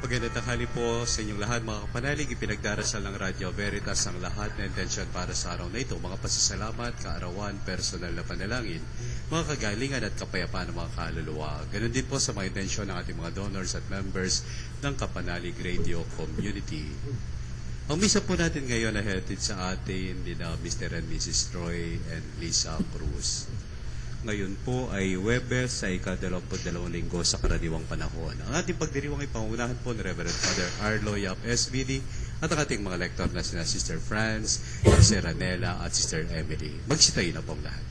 Magandang tanghali po sa inyong lahat, mga kapanalig. Ipinagdarasal ng Radyo Veritas ang lahat na intensyon para sa araw na ito. Mga pasasalamat, kaarawan, personal na panalangin, mga kagalingan at kapayapaan ng mga kaluluwa. Ganon din po sa mga intensyon ng ating mga donors at members ng Kapanalig Radio Community. Ang misa po natin ngayon ay hatid sa atin ni Mr. and Mrs. Troy and Lisa Cruz. Ngayon po ay Huwebes sa ika-22 linggo sa karaniwang panahon. Ang ating pagdiriwang ay pangunahan po ni Reverend Father Arlo Yap SVD at ang ating mga lektor na sina Sister Franz, Sister Ranela at Sister Emily. Magsitayin na po ang lahat.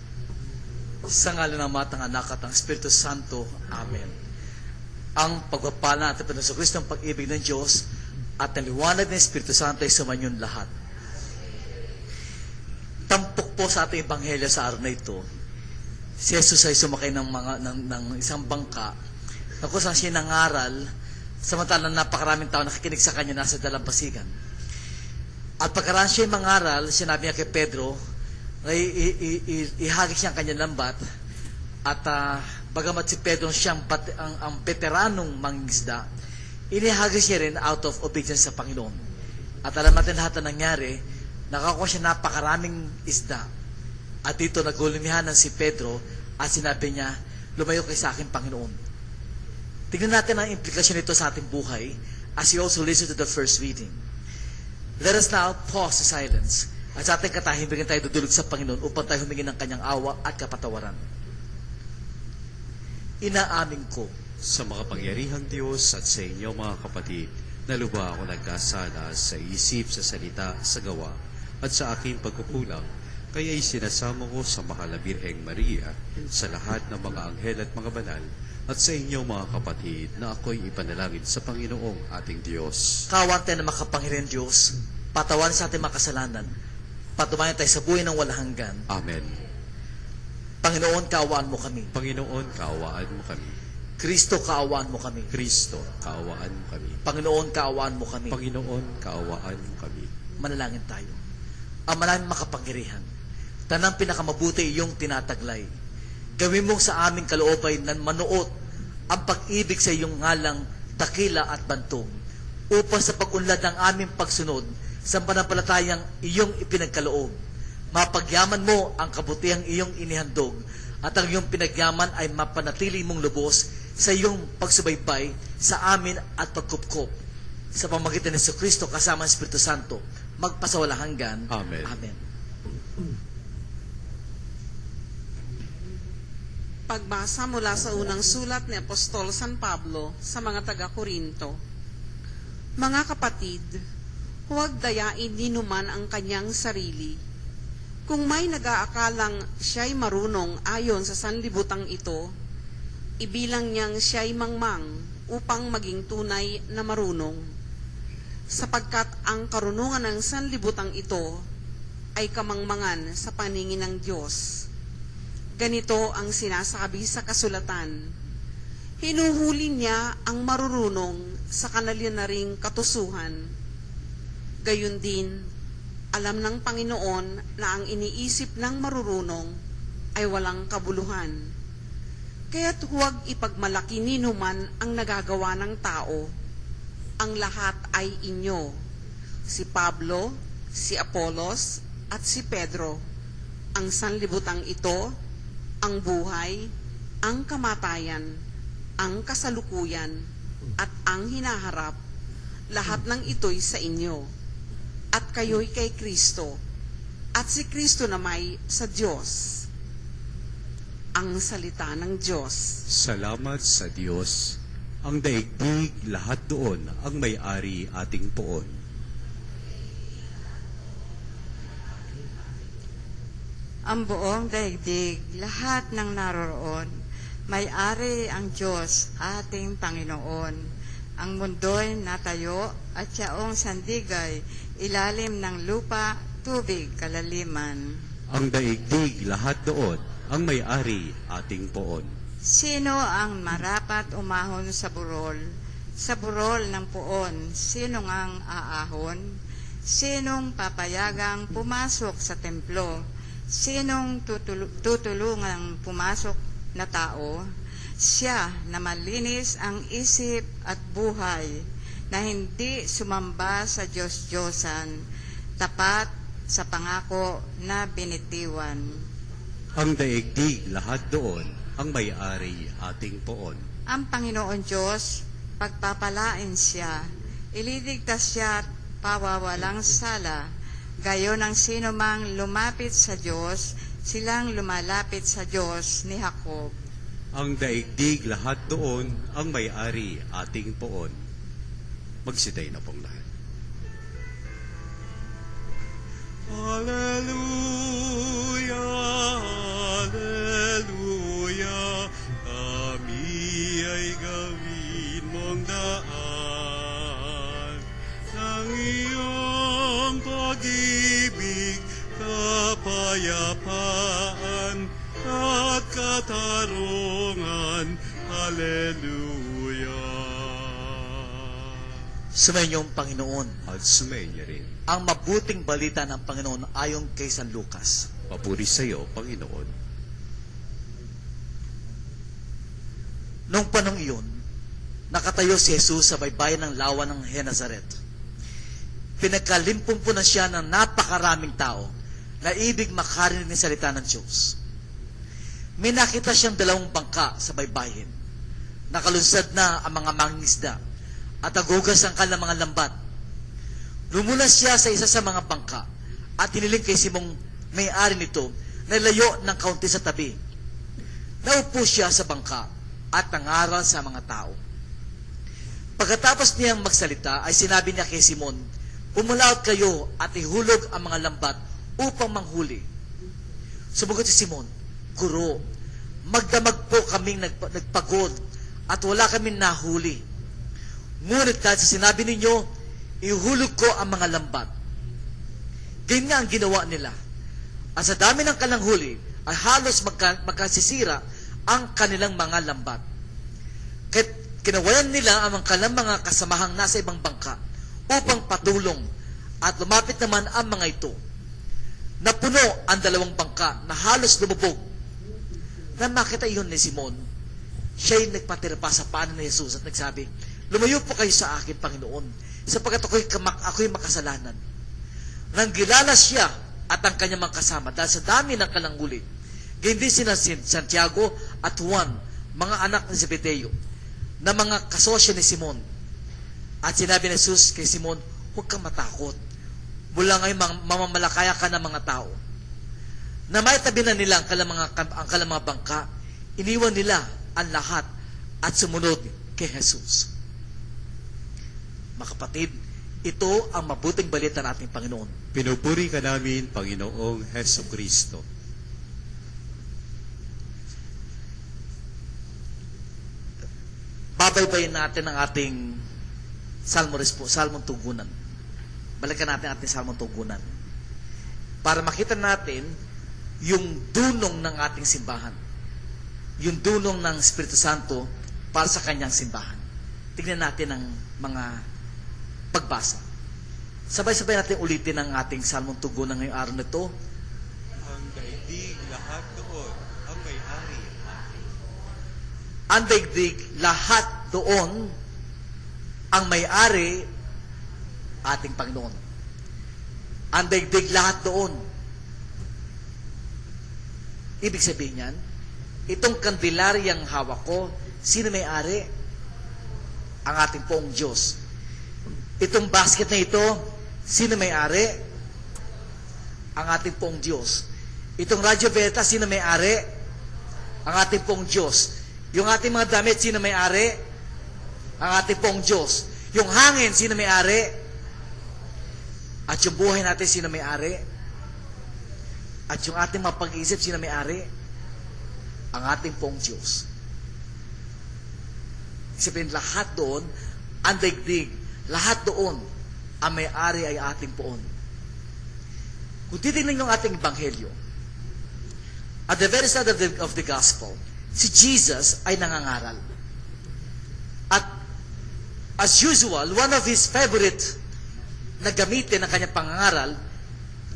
Sa ngalan ng Ama, ng Anak at ng Espiritu Santo. Amen. Ang pagpapala natin sa Kristo ng pag-ibig ng Diyos at ang liwanag ng Espiritu Santo ay sumayon lahat. Tampok po sa ating Ebanghelyo sa araw na ito, si Jesus ay sumakay ng isang bangka na kung saan siya nangaral, samantalang napakaraming tao nakikinig sa kanya nasa dalampasigan. At pagkaraan siya mangaral, sinabi niya kay Pedro, ihagis niya ang kanyang lambat, at bagamat si Pedro siyang ang veteranong mangingisda, inihagis niya rin out of obedience sa Panginoon. At alam natin lahat na nangyari, nakakuha siya napakaraming isda. At dito nagulumihanan si Pedro at sinabi niya, lumayo kay sa akin, Panginoon. Tingnan natin ang implikasyon nito sa ating buhay as you also listen to the first reading. Let us now pause the silence at sa ating katahimikan tayo dudulog sa Panginoon upang tayo humingi ng kanyang awa at kapatawaran. Inaamin ko Sa makapangyarihang Diyos at sa inyo mga kapatid, na lubha ako nagkasala sa isip, sa salita, sa gawa, at sa aking pagkukulang. Kaya isinasamo ko sa Mahalabirheng Maria, sa lahat ng mga anghel at mga banal, at sa inyo mga kapatid, na ako'y ipanalangin sa Panginoong ating Diyos. kawan tayo na makapangyarihan Diyos, patawan sa ating makasalanan, patumayan tayo sa buhay ng walang hanggan. Amen. Panginoon, kaawaan mo kami. Panginoon, kaawaan mo kami. Kristo, kaawaan mo kami. Kristo, kaawaan mo kami. Panginoon, kaawaan mo kami. Panginoon, kaawaan mo kami. Manalangin tayo. Ama namin makapangyarihan, tanang pinakamabuti iyong tinataglay. Gawin mong sa aming kaloobay na manuot ang pag-ibig sa iyong ngalang dakila at bantog, upang sa pag-unlad ng aming pagsunod sa panampalatayang iyong ipinagkaloob, mapagyaman mo ang kabutihang iyong inihandog, at ang iyong pinagyaman ay mapanatili mong lubos sa iyong pagsubaybay sa amin at pagkupkop. Sa pamamagitan ni Kristo kasama ang Espiritu Santo, magpasawalang hanggan. Amen. Amen. Pagbasa mula sa unang sulat ni Apostol San Pablo sa mga taga-Korinto. Mga kapatid, huwag dayain ni numan ang kanyang sarili. Kung may nag-aakalang siya'y marunong ayon sa sanlibutang ito, ibilang niyang siya'y mangmang upang maging tunay na marunong. Sapagkat ang karunungan ng sanlibutang ito ay kamangmangan sa paningin ng Diyos. Ganito ang sinasabi sa kasulatan, hinuhuli niya ang marurunong sa kanalyan na ring katusuhan. Gayon din, alam ng Panginoon na ang iniisip ng marurunong ay walang kabuluhan. Kaya't huwag ipagmalaki ni numan ang nagagawa ng tao. Ang lahat ay inyo, si Pablo, si Apolos, at si Pedro. Ang sanlibutang ito, ang buhay, ang kamatayan, ang kasalukuyan, at ang hinaharap, lahat ng ito'y sa inyo. At kayo'y kay Kristo, at si Kristo na may sa Diyos. Ang salita ng Diyos. Salamat sa Diyos. Ang daigdig, lahat doon, ang may-ari ating poon. Ang buong daigdig, lahat ng naroroon, may-ari ang Diyos, ating Panginoon. Ang mundo'y natayo at siyaong sandigay, ilalim ng lupa, tubig, kalaliman. Ang daigdig, lahat doon, ang may-ari ating poon. Sino ang marapat umahon sa burol? Sa burol ng poon, sino ngang aahon? Sinong papayagang pumasok sa templo? Sinong tutulungang pumasok na tao? Siya na malinis ang isip at buhay, na hindi sumamba sa Diyos-Diyosan, tapat sa pangako na binitiwan. Ang daigdig lahat doon, ang may-ari ating poon. Ang Panginoon Diyos, pagpapalain siya, ililigtas siya at pawawalang sala. Gayon ang sino mang lumapit sa Diyos, silang lumalapit sa Diyos ni Jacob. Ang daigdig lahat doon, ang may-ari ating poon. Magsitay na pong lahat. Hallelujah, hallelujah, kami ay gawin mong daan ng iyong pag-ibig, kapayapaan at katarungan. Hallelujah. Sumayin niyo ang Panginoon. At sumayin niya rin. Ang mabuting balita ng Panginoon ayon kay San Lucas. Papuri sa iyo, Panginoon. Noong panong iyon, nakatayo si Jesus sa baybayin ng lawa ng Genesaret. Pinagkalimpumpunan siya ng napakaraming tao na ibig makarinig ng salita ng Diyos. May nakita siyang dalawang bangka sa baybayin. Nakalunsad na ang mga mangingisda at agugas ang kanilang mga lambat. Lumunas siya sa isa sa mga bangka at hiniling kay Simong may-ari nito na layo ng kaunti sa tabi. Naupo siya sa bangka at nangaral sa mga tao. Pagkatapos niyang magsalita ay sinabi niya kay Simon, "Pumulaot kayo at ihulog ang mga lambat upang manghuli." Sumagot si Simon, "Guro, magdamag po kaming nagpagod at wala kaming nahuli. Ngunit kahit sa sinabi ninyo, ihulog ko ang mga lambat." Ganyan nga ang ginawa nila. At sa dami ng kanilang huli, ay halos magkasisira ang kanilang mga lambat. Kaya kinawalan nila ang kanilang mga kasamahang nasa ibang bangka upang patulong at lumapit naman ang mga ito. Napuno ang dalawang bangka na halos lumubog. Nang makita iyon ni Simon, siya'y nagpatira pa sa paanan ni Jesus at nagsabi, "Lumayo po kayo sa akin, Panginoon, sapagkat ako'y makasalanan." Nang gilalas siya at ang kanyang mga kasama dahil sa dami ng kanilang huli, gayon din sina Santiago at Juan, mga anak ni Zebedeo, na mga kasosyo ni Simon. At sinabi ni Jesus kay Simon, "Huwag kang matakot. Mula ngayon mamamalakaya ka ng mga tao." Na maitabi na nila ang kanilang mga bangka, iniwan nila ang lahat at sumunod kay Jesus. Mga kapatid, ito ang mabuting balita ng ating Panginoon. Pinupuri ka namin, Panginoong Heso Kristo. Babaybayin natin ang ating salmong tugunan. Balikan natin ang ating salmong tugunan. Para makita natin yung dunong ng ating simbahan. Yung dunong ng Espiritu Santo para sa kanyang simbahan. Tingnan natin ang mga pagbasa. Sabay-sabay natin ulitin ang ating salmong tugunan ngayong araw na ito. Ang daigdig lahat doon, ang may-ari ating. Ang daigdig lahat doon, ang may-ari ating Panginoon. Ang daigdig lahat doon. Ibig sabihin yan, itong kandelaryang hawak ko, sino may-ari? Ang ating poong Diyos. Itong basket na ito, sino may-ari? Ang ating poong Diyos. Itong radyo beta, sino may-ari? Ang ating poong Diyos. Yung ating mga damit, sino may-ari? Ang ating poong Diyos. Yung hangin, sino may-ari? At yung buhay natin, sino may-ari? At yung ating mga pag-iisip, sino may-ari? Ang ating poong Diyos. Sabihin, lahat doon, ang daigdig, lahat doon, ang may-ari ay ating poon. Kung titignan yung ating ebanghelyo, at the very start of the gospel, si Jesus ay nangangaral. At as usual, one of his favorite na gamitin ng kanyang pangangaral,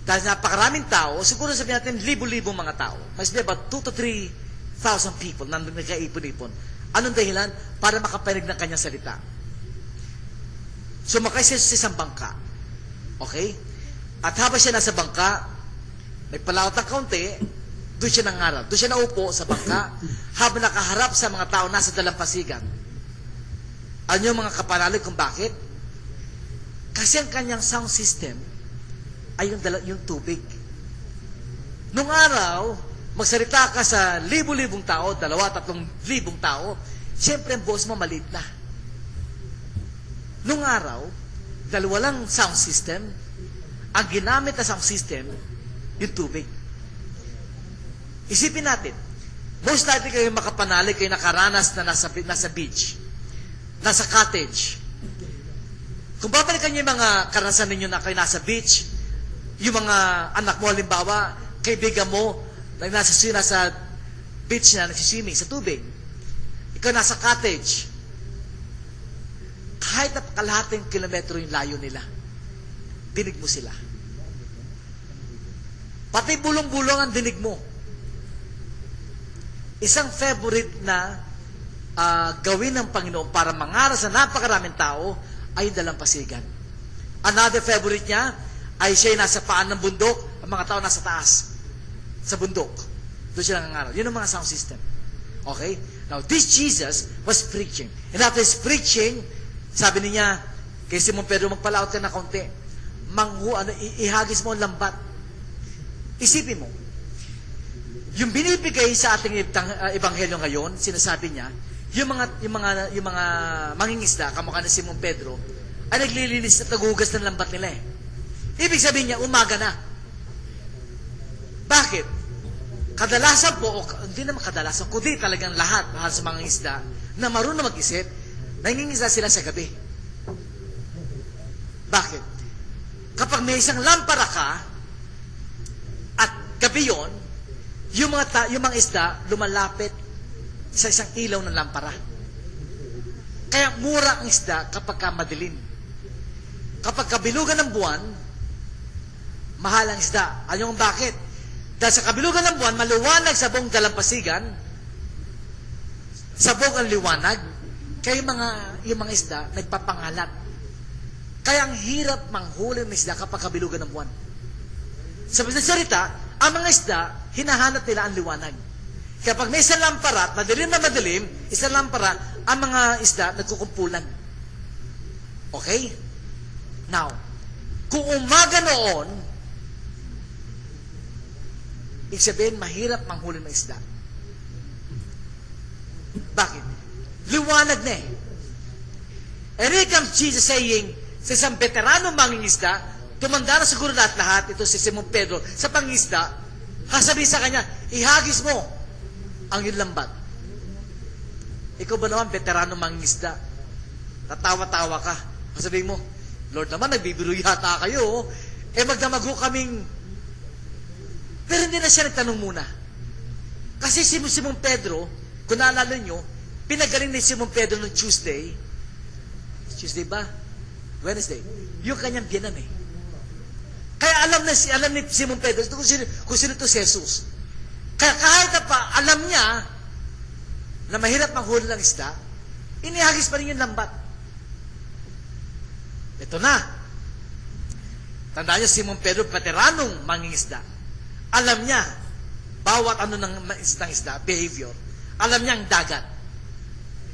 dahil napakaraming tao, siguro sabihin natin, libo-libong mga tao. Mas be about 2,000 to 3,000 people na nagkaipon-ipon. Anong dahilan? Para makaparinig ng kanyang salita. Sumakay siya sa isang bangka. Okay? At habang siya nasa bangka, nagpalawat ng kaunti, doon siya nangaral. Doon siya naupo sa bangka, habang nakaharap sa mga tao nasa dalampasigan. Ano yung mga kapanalig kung bakit? Kasi ang kanyang sound system ay yung tubig. Nung araw, magsalita ka sa libu-libong tao, 2,000-3,000 tao, siyempre ang boss mo maliit na. Nung araw, dalawa lang sound system, ang ginamit na sound system, yung tubig. Isipin natin, most likely kayo makapanalig, kayo nakaranas na nasa beach, nasa cottage. Kung babalikan niyo yung mga karanasan ninyo na kayo nasa beach, yung mga anak mo, halimbawa, kaibigan mo, na nasa beach na nagsiswimming sa tubig, ikaw nasa cottage, kahit na kalahating kilometro yung layo nila, dinig mo sila. Pati bulong-bulong ang dinig mo. Isang favorite na gawin ng Panginoon para mangaral sa napakaraming tao ay dalampasigan. Another favorite niya ay siya nasa paan ng bundok, ang mga tao nasa taas, sa bundok. Doon siya nangangaral. Yun ang mga sound system. Okay? Now, this Jesus was preaching. And after his preaching, sabi niya, kay Simon Pedro, magpalaot ka na kaunti. Ihagis mo ang lambat. Isipin mo, yung binibigay sa ating ebanghelyo ngayon, sinasabi niya, yung mga mangingisda, kamukha ni Simon Pedro, ay naglilinis at naghuhugas ng lambat nila eh. Ibig sabihin niya, umaga na. Bakit? Kadalasan po, hindi naman kadalasan, kundi talagang lahat sa mga isda na marunong mag-isip, nangingisda sila sa gabi. Bakit? Kapag may isang lampara ka, at gabi yun, yung mga isda lumalapit sa isang ilaw ng lampara. Kaya mura ang isda kapag madilim. Kapag kabilugan ng buwan, mahal ang isda. Ano yung bakit? Dahil sa kabilugan ng buwan, maliwanag sa buong dalampasigan, sa buong ang liwanag, kaya yung mga isda nagpapangalat. Kaya ang hirap manghuli ng isda kapag kabilugan ng buwan. Sa salita, ang mga isda, hinahanap nila ang liwanag. Kapag may isang lampara, madilim na madilim, isang lampara, ang mga isda nagkukumpulan. Okay? Now, kung umaga noon, ibig sabihin, mahirap manghuli ng isda. Bakit? Liwanag na eh. And here comes Jesus saying, sa isang veterano mangingisda, tumanda na siguro lahat, ito si Simon Pedro, sa pangisda, kasabi sa kanya, ihagis mo ang iyong lambat. Ikaw ba naman, veterano mangingisda? Tatawa-tawa ka. Kasabi mo, Lord naman, nagbibiro yata kayo. Magdamago kaming... Pero hindi na siya nagtanong muna. Kasi si Simon Pedro, kung naalala nyo, pinagaling ni Simon Pedro noong Tuesday ba? Wednesday. Yung kanyang biyanan eh. Kaya alam ni Simon Pedro kung sino ito si Jesus. Kaya kahit na pa alam niya na mahirap manghuli ng isda, inihagis pa rin yung lambat. Ito na. Tandaan niyo, Simon Pedro, veteranong mangingisda. Alam niya, bawat ano ng isda, behavior. Alam niya ang dagat.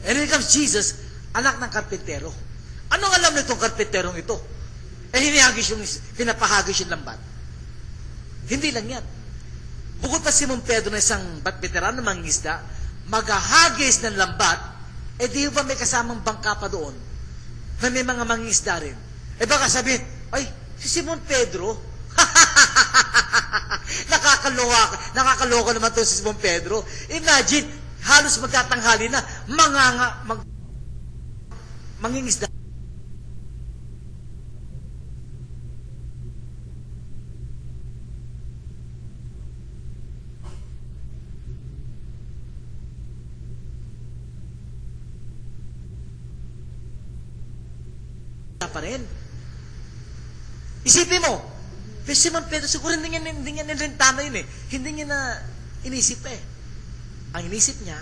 And here comes Jesus, anak ng karpintero. Anong alam nitong karpinterong ito? Pinapahagis yung lambat. Hindi lang yan. Bukod pa Simon Pedro na isang veterano ng mangingisda, maghahagis ng lambat, di ba may kasamang bangka pa doon na may mga mangingisda rin? Baka sabihin, ay, si Simon Pedro, nakakaloka naman to si Simon Pedro. Imagine, halos magkatanghali na, mangingisda. Pa rin. Isipin mo, pero Simon Pedro, siguro hindi niya nilintana yun eh. Hindi niya na inisip eh. Ang inisip niya,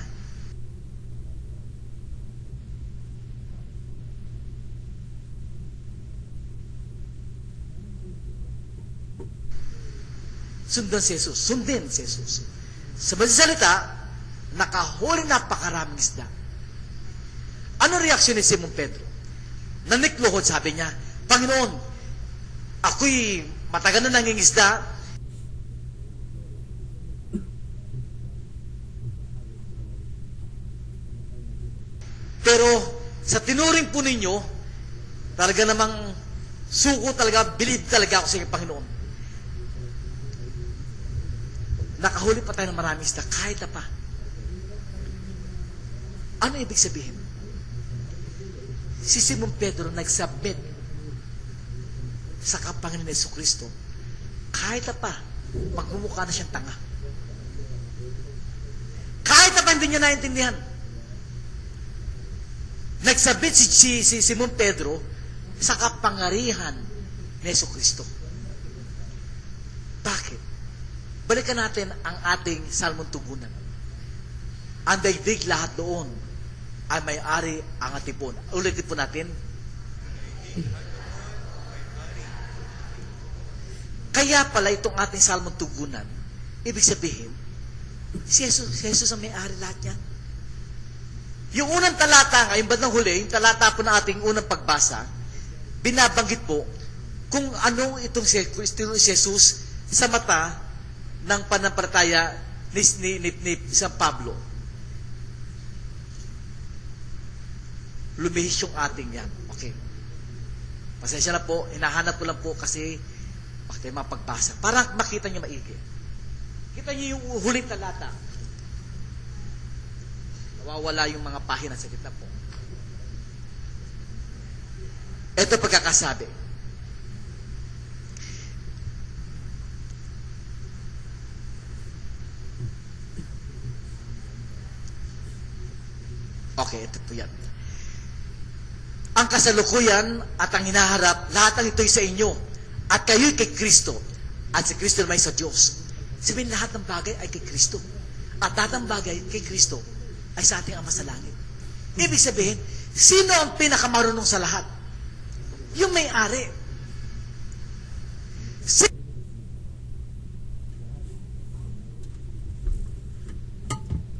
Sundan si Jesus. Sundin si Jesus. Sa madaling salita, nakahuli napakaraming isda. Ano reaksyon ni Simon Pedro? Nanikluhod, sabi niya, Panginoon, ako'y matagal na nangingisda, pero sa tinuring po ninyo, talaga namang suko talaga, believe talaga ako sa inyo, Panginoon. Nakahuli pa tayo ng maraming isda, kahit na pa. Ano ibig sabihin? Si Simon Pedro nagsubmit sa Panginoon Jesucristo, kahit na pa, magmumukha na siyang tanga. Kahit na pa hindi niya naintindihan. Nagsubmit si Simon Pedro sa kapangyarihan ni Jesucristo. Bakit? Balikan natin ang ating salmon tugunan. Ang daigdig lahat doon ay may-ari ang ating puno. Ulitin po natin. Kaya pala itong ating salmon tugunan, ibig sabihin, si Jesus ang may-ari lahat yan. Yung unang talata nga, yung bandang huli, yung talata po na ating unang pagbasa, binabanggit po kung ano itong si Jesus sa mata ng panampalataya ni San Pablo. Lumihis yung ating yan. Okay. Pasensya na po, hinahanap ko lang po kasi bakit tayo mapagbasa. Para makita niyo maigi. Kita niyo yung huling talata. Nawawala yung mga pahina sa gitna po. Ito pagkakasabi. Okay, ito po yan. Ang kasalukuyan at ang hinaharap, lahat ng ito'y sa inyo. At kayo'y kay Kristo. At si Kristo naman sa Diyos. Sabihin, lahat ng bagay ay kay Kristo. At lahat ng bagay kay Kristo ay sa ating Ama sa langit. Ibig sabihin, sino ang pinakamarunong sa lahat? Yung may-ari.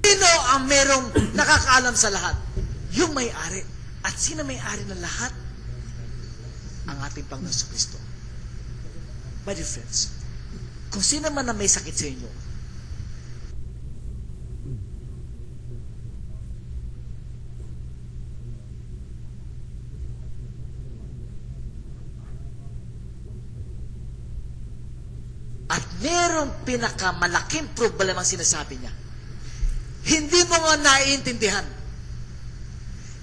Sino ang merong nakakaalam sa lahat? Yung may-ari. At sino may-ari ng lahat? Ang ating Panginoon sa Kristo. My dear friends, kung sino man na may sakit sa inyo, at merong pinakamalaking problema ang sinasabi niya, hindi mo nga naiintindihan.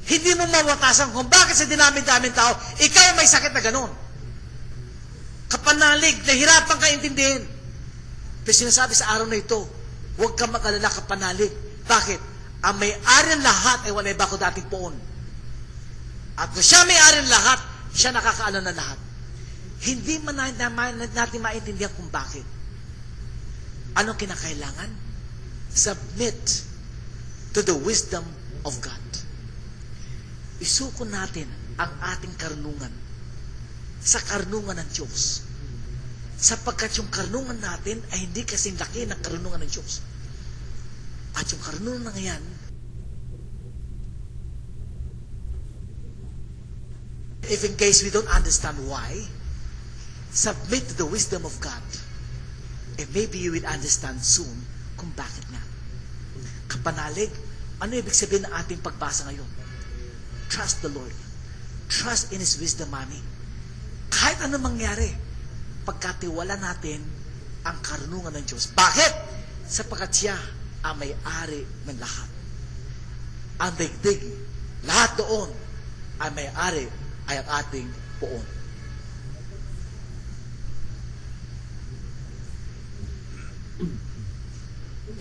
Hindi mo mawatasan kung bakit sa dinaming-daming tao, ikaw may sakit na ganun. Kapanalig, nahirapan ka intindihin. Pero sinasabi sa araw na ito, huwag ka mag-alala kapanalig. Bakit? Ang may-ari ng lahat ay wala iba ko dating poon. At kung siya may-ari ng lahat, siya nakakaalam ng lahat. Hindi man natin maintindihan kung bakit. Anong kinakailangan? Submit to the wisdom of God. Isuko natin ang ating karunungan sa karunungan ng Diyos. Sapagkat yung karunungan natin ay hindi kasing laki ng karunungan ng Diyos. At yung karunungan na ngayon, if in case we don't understand why, submit to the wisdom of God. And maybe you will understand soon kung bakit nga. Kapanalig, ano ibig sabihin ng ating pagbasa ngayon? Trust the Lord. Trust in His wisdom, mami. Kahit ano mangyari, pagkatiwala natin ang karunungan ng Diyos. Bakit? Sapagkat siya ang may-ari ng lahat. Ang daigdig, lahat doon ang may-ari ay ang ating poon.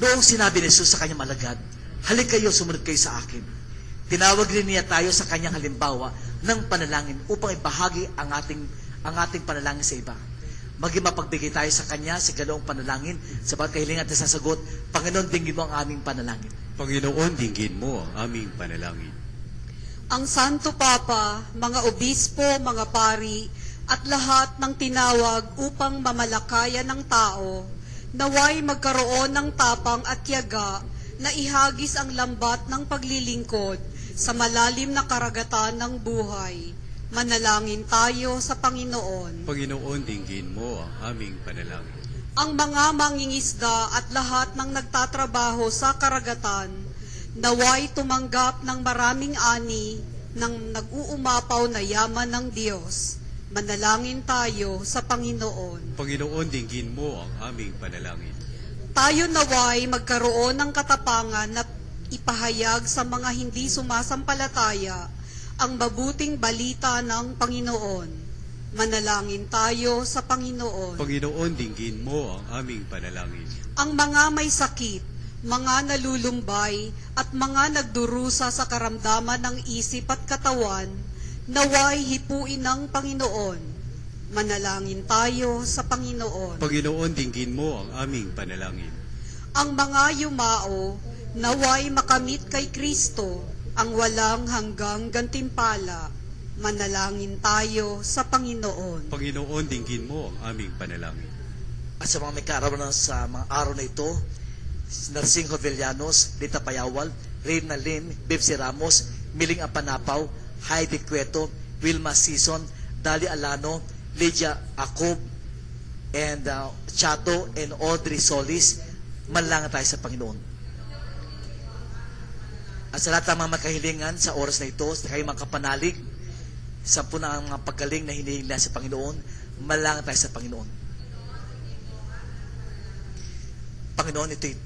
Noong sinabi ni Jesus sa kanyang alagad, halik kayo, sumunod kayo sa akin. Tinawag rin niya tayo sa kanyang halimbawa ng panalangin upang ibahagi ang ating panalangin sa iba. Maging mapagbigay tayo sa kanya sa ganoong panalangin sa bawat kahilingan at sasagot, Panginoon, dinggin mo ang aming panalangin. Panginoon, dinggin mo ang aming panalangin. Ang Santo Papa, mga obispo, mga pari, at lahat ng tinawag upang mamalakayan ng tao, Naway magkaroon ng tapang at tiyaga na ihagis ang lambat ng paglilingkod sa malalim na karagatan ng buhay. Manalangin tayo sa Panginoon. Panginoon, dinggin mo ang aming panalangin. Ang mga mangingisda at lahat ng nagtatrabaho sa karagatan, naway tumanggap ng maraming ani ng nag-uumapaw na yaman ng Diyos. Manalangin tayo sa Panginoon. Panginoon, dinggin mo ang aming panalangin. Tayo naway magkaroon ng katapangan na ipahayag sa mga hindi sumasampalataya ang mabuting balita ng Panginoon. Manalangin tayo sa Panginoon. Panginoon, dinggin mo ang aming panalangin. Ang mga may sakit, mga nalulumbay, at mga nagdurusa sa karamdaman ng isip at katawan, naway hipuin ng Panginoon. Manalangin tayo sa Panginoon. Panginoon, dinggin mo ang aming panalangin. Ang mga yumao, naway makamit kay Kristo ang walang hanggang gantimpala. Manalangin tayo sa Panginoon. Panginoon, dinggin mo ang aming panalangin. At sa mga may kaarawan sa mga araw na ito, Narcingo Villanos, Lita Payawal, Reyna Lim, Bebsi Ramos, Miling Apanapaw, Heidi Cueto, Wilma Sison, Dali Alano, Lydia Acob, and Chato and Audrey Solis. Manalangin tayo sa Panginoon. At sa lahat ng mga makahilingan sa oras na ito, sa kayong mga kapanalig, sa na ang mga paggaling na hinihingi sa Panginoon, manalangin tayo sa Panginoon. Panginoon, ito'y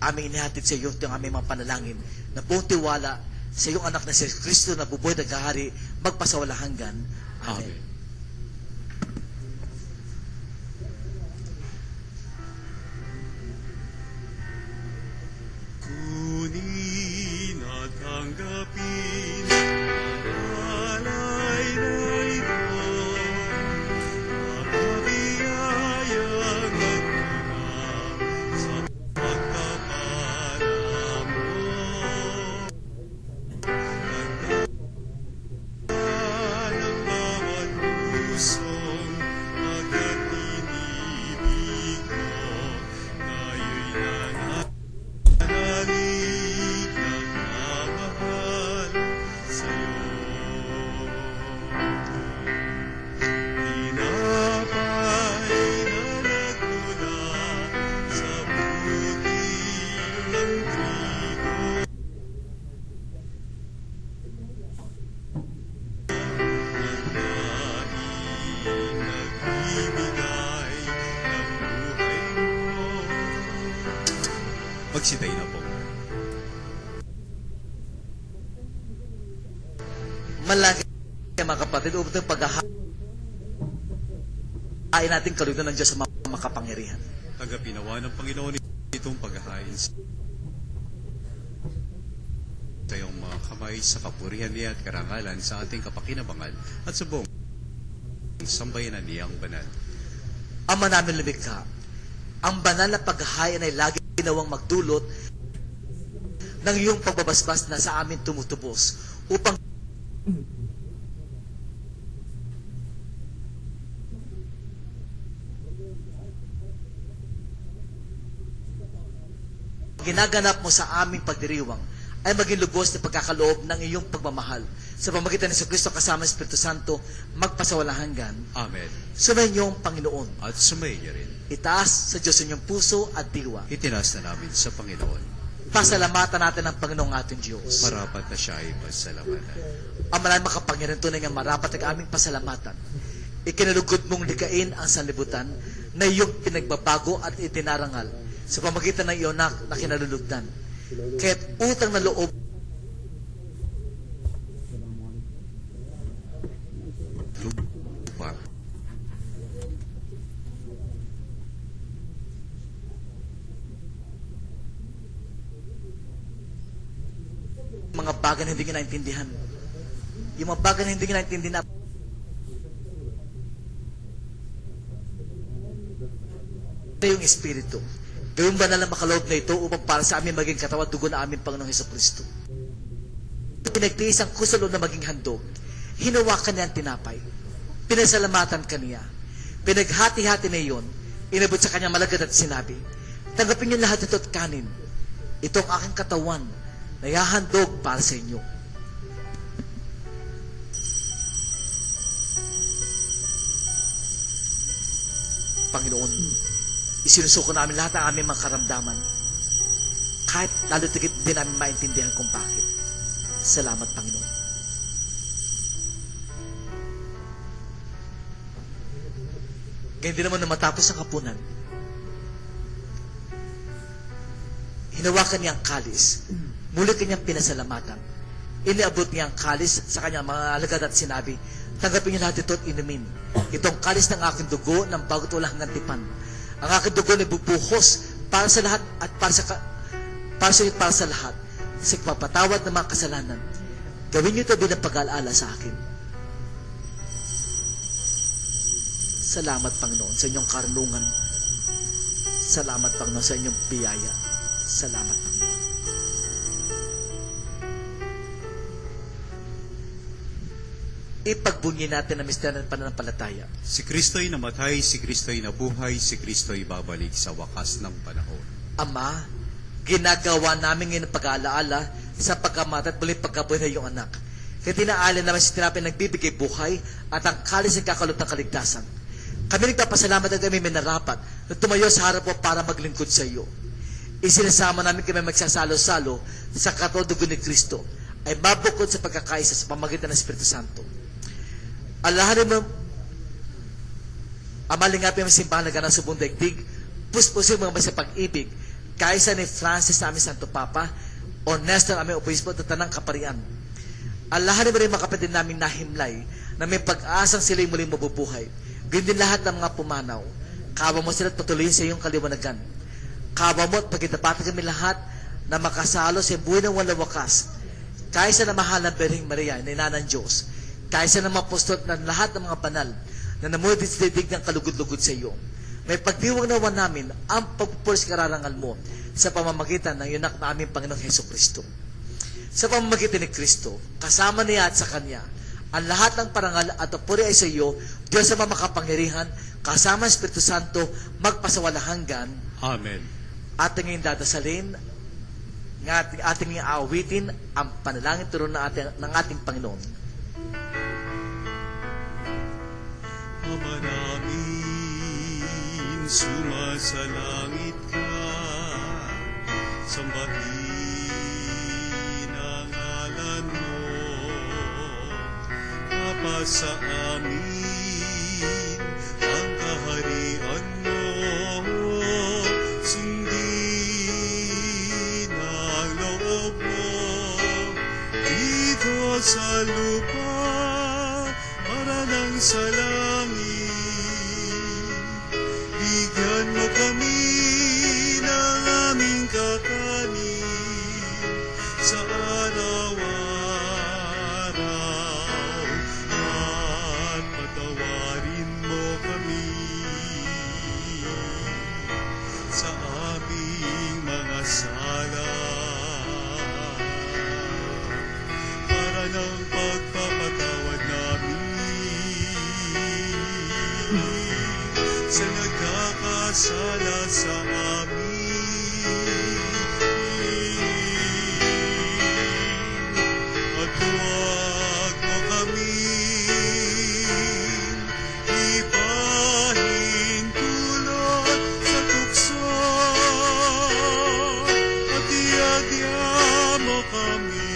aming inihatid sa iyo, ito ang aming mga panalangin, na buong tiwala sa iyong anak na si Kristo na bubuhay at kahari, magpasawala hanggan. Amen. Amen. Kunin at tanggapin ang alay na ito, mapabiyayang nagtuna sa pagkapala mo. Ganda ng bawat pusong pagkatinibig mo, ngayon na Nanalig ng mamahal sa'yo. Tinapay na nagmula sa butil ng trigo. Nagdaing nagbibigay ng buhay mo. Magsitay na po. Manalangin tayo mga kapatid, upang paghahain natin kalunan ng Diyos sa mga makapangyarihan. Tanggapin nawa ng Panginoon itong paghahain sa iyong mga kamay sa kapurihan niya at karangalan sa ating kapakinabangan at sa buong sambayanan niyang banal. Ama namin lumikha, ang banal na paghahain ay lagi ginawang magdulot ng iyong pagbabasbas na sa amin tumutubos upang ginaganap mo sa aming pagdiriwang ay maging lubos na pagkakaloob ng iyong pagmamahal sa pamagitan ni Kristo kasama ng Espiritu Santo magpasawalang hanggan. Amen. Sumayin niyo ang Panginoon. At sumayin niyo rin. Itaas sa Diyos inyong puso at diwa. Itinaas na namin sa Panginoon. Pasalamatan natin ang Panginoong ating Diyos. Marapat na siya ay pasalamatan. Ang maraming makapangyarihan tunay nga marapat ang aming pasalamatan. Ikinalugod mong likain ang sanlibutan na iyong pinagbabago at itinarangal sa pamagitan ng iyong na kinalulugdan. Kaya't utang na loob Lupa. mga bagay na hindi nga naintindihan. Yung mga bagay na hindi nga naintindihan na yung Espiritu. Gawin ba nalang makaloob na ito upang para sa amin maging katawan dugo na aming Panginoong Hesukristo. Pinagtiis ang kusalod na maging handog. Hinawakan niya ang tinapay. Pinasalamatan kaniya. Pinaghati-hati na iyon. Inabot sa kanya malagad at sinabi, tanggapin niyo lahat ito at kanin. Ito ang aking katawan na ihahandog para sa inyo. Panginoon, isinusuko namin lahat ng aming mga karamdaman. Kahit lalo tigit din namin maintindihan kung bakit. Salamat, Panginoon. Ganyan din naman na matapos ang hapunan, hinawakan niya ang kalis. Muli kanyang pinasalamatan. Iniabot niya ang kalis sa kanyang mga alagad at sinabi, tanggapin niyo lahat ito at inumin. Itong kalis ng aking dugo ng bago't walang hanggang tipan. Ang aking dugo na bubuhos para sa lahat at para sa lahat sa pagpapatawad ng mga kasalanan. Gawin niyo ito bilang pag-aalala sa akin. Salamat, Panginoon, sa inyong karunungan. Salamat, Panginoon, sa inyong biyaya. Salamat, Panginoon. Ipagbunyi natin ang misteryo ng pananampalataya. Si Kristo'y namatay, si Kristo'y nabuhay, si Kristo'y babalik sa wakas ng panahon. Ama, ginagawa namin ngayon ang pag-aalaala sa pagkamatay at muling pagkabuhay ng iyong anak. Kaya tinaalan naman si tinapay nagbibigay buhay at ang kalis ng kakalot ng kaligtasan. Kami nagpapasalamat at kami minarapat na tumayo sa harap mo para maglingkod sa iyo. Isinasama namin kami magsasalo-salo sa katodugo ni Kristo ay mabukod sa pagkakaisa sa pamagitan ng Espiritu Santo. Alahanin mo, amalingapin ang simbahan na ganang subong daigdig, puspusin mo sa pag-ibig, kaisa ni Francis na aming Santo Papa, o Nestor aming Obispo at tanang kaparian. Alahanin mo rin mga kapatid namin nahimlay na may pag-asang sila'y muling mabubuhay. Ganyan din lahat ng mga pumanaw. Kawa mo sila at patuloyin sa iyong kaliwanagan. Kawa mo at pagkitapatan kami lahat na makasalo sa buhay ng walang wakas. Kaysa na mahal ng Birheng Maria, na ina ng Diyos. Kaysa na mapustot ng lahat ng mga banal na namulit sa didig ng kalugod-lugod sa iyo. May pagdiwang nawa namin ang pagpupulis kararangal mo sa pamamagitan ng yunak na aming Panginoong Heso Kristo. Sa pamamagitan ni Kristo, kasama niya at sa Kanya, ang lahat ng parangal at puri ay sa iyo, Diyos sa makapangyarihan, kasama ang Espiritu Santo, magpasawalang hanggan. Amen. Ating ngayon dadasalin, ating aawitin ang panalangin turo ng ating Panginoon. Ama namin, sumasalangit ka, sambahin ang ngalan mo, mapasa amin ang kaharian mo, sundin ang loob mo, dito sa lupa, para nang sa langit. Bigyan mo kami ng aming kakanin sa araw-araw at patawarin mo kami sa aming mga sala para ng pagpapatawad namin sa nagkakasala sa amin. At huwag mo kaming ipahintulot sa tukso at iagya mo kami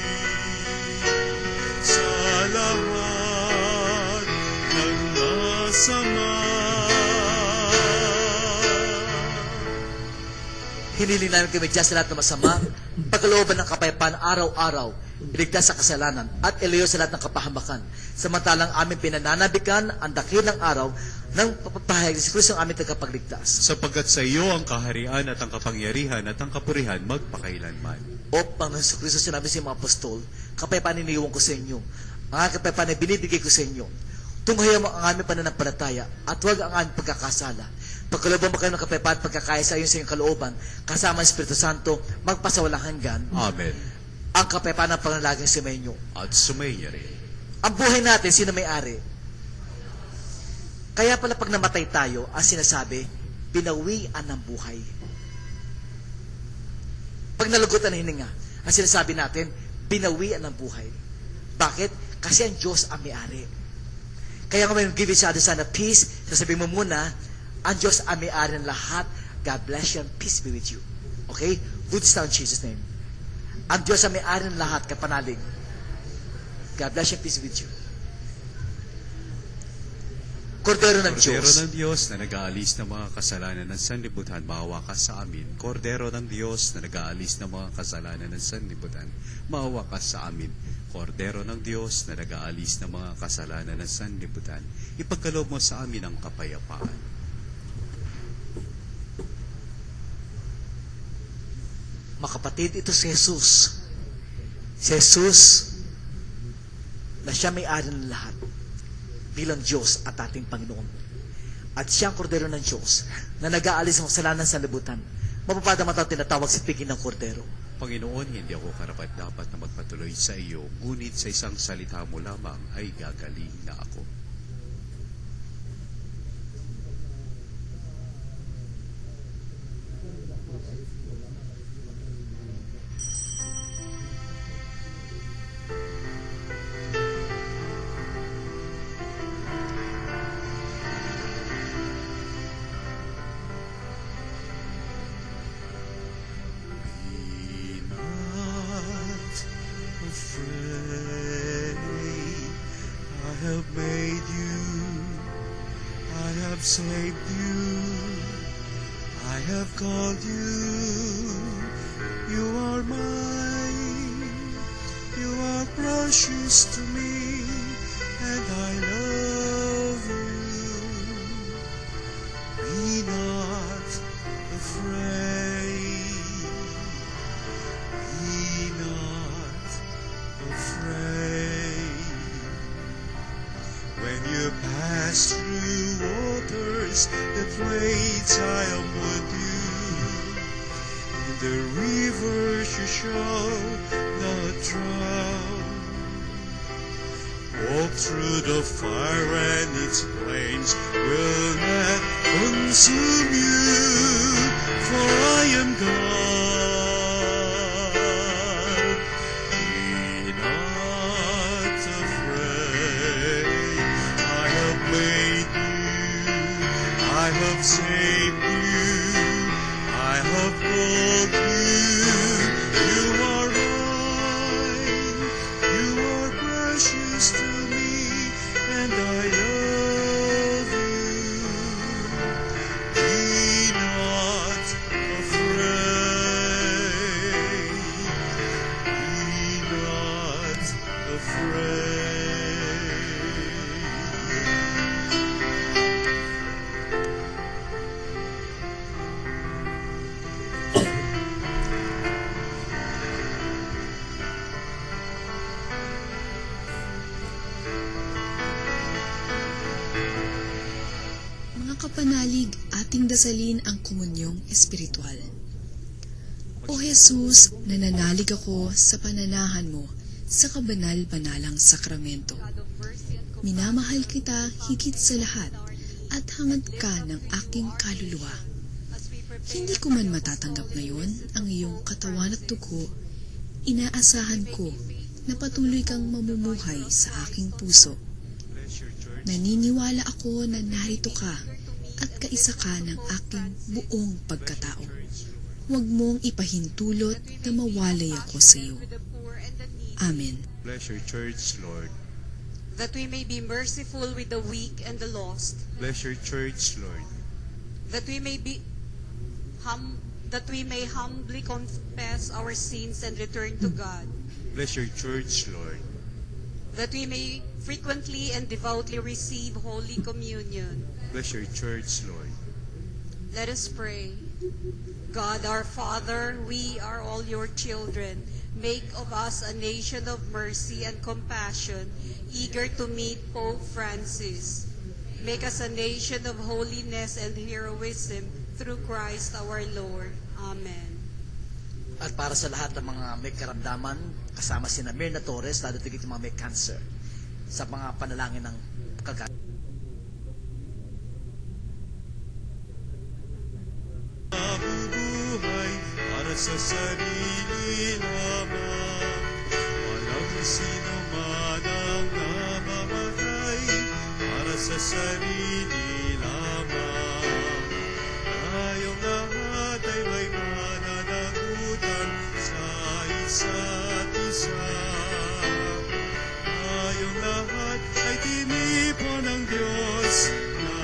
sa lahat ng masama. Hiniling namin kami Diyos sa lahat ng masama, pagkalooban ng kapayapaan araw-araw, iligtas sa kasalanan, at ilayo sa lahat ng kapahamakan. Samantalang aming pinananabikan ang dakilang araw ng papahayag si Kristo ang aming tagapagligtas. Sapagkat sa iyo ang kaharian at ang kapangyarihan at ang kapurihan magpakailanman. O Panginoon sa Kristo, sinabi sa mga apostol, kapayapaan iniiwan ko sa inyo. Mga kapayapaan na binibigay ko sa inyo. Tunghayan mo ang aming pananampalataya at huwag ang aming pagkakasala. Pagkalooban mo kayo ng kapayapaan at pagkakaya sa iyo sa iyong kalooban, kasama ang Espiritu Santo, magpasawalang hanggan. Amen. Ang kapayapaan ng panalaging sumainyo. At sumainyo rin. Ang buhay natin, sino may-ari? Kaya pala pag namatay tayo, ang sinasabi, binawian ng buhay. Pag nalagutan ng hininga, ang sinasabi natin, binawian ng buhay. Bakit? Kasi ang Diyos ang may-ari. Kaya kung may give each other sana peace, sasabihin mo muna, ang Diyos ang may-ari ng lahat. God bless you and peace be with you. Okay? Do this now in Jesus' name. Ang Diyos ang may-ari ng lahat, kapanalig. God bless you and peace be with you. Kordero ng Kordero Diyos. ng Diyos na nag-aalis ng mga kasalanan ng sanlibutan, maawa ka sa amin. Kordero ng Diyos na nag-aalis ng mga kasalanan ng sanlibutan, maawa ka sa amin. Kordero ng Diyos na nag-aalis ng mga kasalanan ng sanlibutan, ipagkaloob mo sa amin ang kapayapaan. Mga kapatid, ito si Jesus. Si Jesus na siya may-ari ng lahat bilang Diyos at ating Panginoon. At siya ang kordero ng Diyos na nag-aalis ng kasalanan sa libutan. Mapapadama tinatawag si Piging ng Kordero. Panginoon, hindi ako karapat-dapat na magpatuloy sa iyo, ngunit sa isang salita mo lamang ay gagaling na ako. Saved you, I have called you, you are mine, you are precious to me, and I love you. Be not afraid, be not afraid. When you pass through waters that rage, I am with you. In the rivers you shall not drown. Walk through the fire and its flames will not consume you, for I am God. Be not afraid, I have made you, I have saved you, I have called you, you are mine, you are precious to me, and I love you. Be not afraid, be not afraid. Mga kapanalig, ating dasalin ang komunyong espiritual. O Jesus, nananalig ako sa pananahan mo sa kabanal-banalang sakramento. Minamahal kita higit sa lahat at hangad ka ng aking kaluluwa. Hindi ko man matatanggap ngayon ang iyong katawan at dugo, inaasahan ko na patuloy kang mamumuhay sa aking puso. Naniniwala ako na narito ka at kaisa ka ng aking buong pagkatao. Huwag mong ipahintulot na mawalay ako sa iyo. Amen. Bless your church, Lord. That we may be merciful with the weak and the lost. Bless your church, Lord. That we may humbly confess our sins and return to God. Bless your church, Lord. That we may frequently and devoutly receive Holy Communion. Bless your church, Lord. Let us pray. God our Father, we are all your children. Make of us a nation of mercy and compassion, eager to meet Pope Francis. Make us a nation of holiness and heroism through Christ our Lord. Amen. At para sa lahat ng mga may karamdaman, kasama si Mirna Torres, lalo tigit yung mga may cancer, sa mga panalangin ng kagaya. sa sarili lamang. Walang sino man ang namamatay para sa sarili lamang. Tayong lahat ay may pananagutan sa isa't isa. Tayong lahat ay tinipon ng Diyos na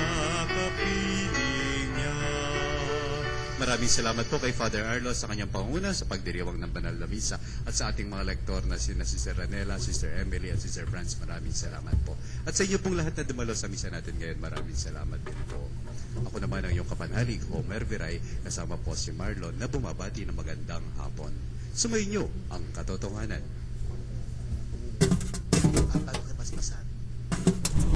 kapiling niya. Maraming salamat po kay Father Arlo sa kanyang panguna sa pagdiriwang ng banal na misa at sa ating mga lektor na sina Sister Ranela, Sister Emily at Sister Franz. Maraming salamat po. At sa inyo pong lahat na dumalo sa misa natin ngayon, maraming salamat din po. Ako naman ang iyong kapanalig, Homer Viray, kasama po si Marlon na bumabati ng magandang hapon. Sumayin niyo ang katotohanan.